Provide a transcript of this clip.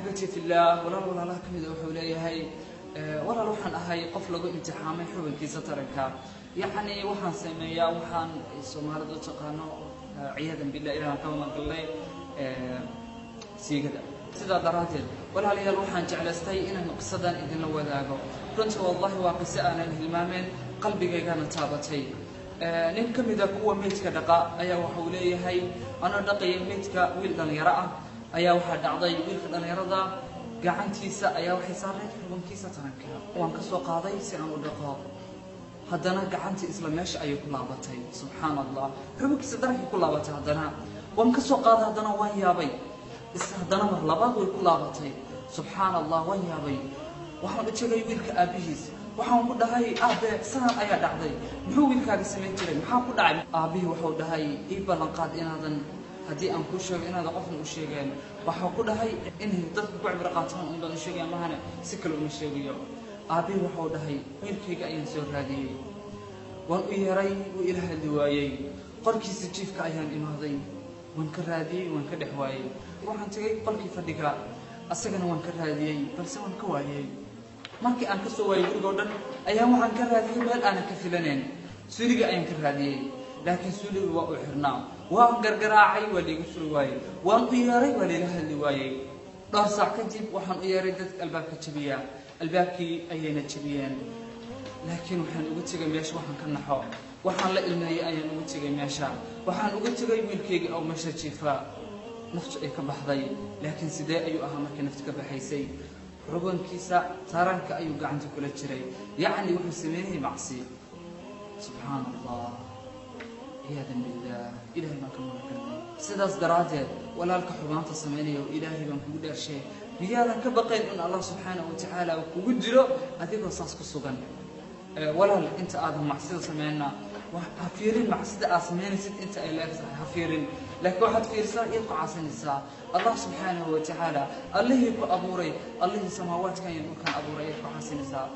أحبتي في الله ولا الله كميد وحولي هاي ولا روحان أهاي قف لقو امتحامي حبن كيسة تركها يعني وحان سمية وحان سمارة تقانو عياذا بالله إلى كما قال لي سيجدا سيدا دراتي ولا لي روحان جعل استي إن مقصدا إذن لو ذاقو كنت والله واقسي أنا الهلمامين قلبي كان تابتي نمكم إذا قوة ميتك دقاء أيا وحولي هاي أنا دقي ميتك ويلدن يرأى أيا واحد عضي ويلدن يرضى قعنتيسا أيا وحي صارت حبنكيسا تركها وان كسو قاضي سيان ودقاء هدنا قعنتي إسلاميش أيا كلابتي سبحان الله حبنكيسا دركي كلابتي هدنا وان كسو قاضي هدنا وان يابي هدنا مرلبات ويكلابتي سبحان الله وان يابي وحن اتشغي ويلك أبيهيس waxaan ku dhahay aabe sanad ayaa dhacday muxuu wiilkaaga sameyn jiray maxaa ku dhacay aabihi wuxuu dhahay ii ballan qaad inaadan hadii aan ku sheego inaad qofna u sheegeen waxa ku dhahay in dadku ku cibra qaataan in badan sheegay mahana si kale uma sheegayo aabihi wuxuu dhahay wiilkayga ayaan soo raadiyay waan u yeeray oo ilaahay duwaayay qorkiisa jiifka ayaan imaaday waan ka raadiyay waan ka dhex waayay waxaan tagay qolkii fadhiga asagana waan ka raadiyay balse waan ka waayay markii aan ka soo waayay guriga oo dhan ayaan waxaan ka raadiyay meel aan ka filaneen suuliga ayaan ka raadiyay laakiin suuliga waa u xirnaa waan gargaraacay waa liigu soo waayay waan u yeeray waa leela hadli waayay dhowr saac kadib waxaan u yeeray dadka albaabka jabiya albaabkii ayayna jabiyeen laakiin waxaan ugu tagay meesha waxaan ka naxo waxaan la ilmeeyay ayaan ugu tagay meesha waxaan ugu tagay wiilkayga oo meesha jiifa naftu ay ka baxday laakiin sidee ayuu ahaa markii naftu ka baxaysay ربنكيسا ترانك أيو قعنت كل شيء يعني وحنا سمينه معصي سبحان الله عياذا بالله إلهي ما كنا نكلم سداس دراجة ولا لك حبان تصمينه وإلهي ما كنا شيء بيالا كبقين أن الله سبحانه وتعالى وكوجره هذيك الصاص كسوغن ولا أنت آدم معصية سمينا وحفيرين معصية أسمينه ست أنت إلهي حفيرين لكن واحد في رسالة يبقى عاصي النساء الله سبحانه وتعالى الله يبقى أبوري الله السماوات كان يبقى أبوري يبقى عاصي النساء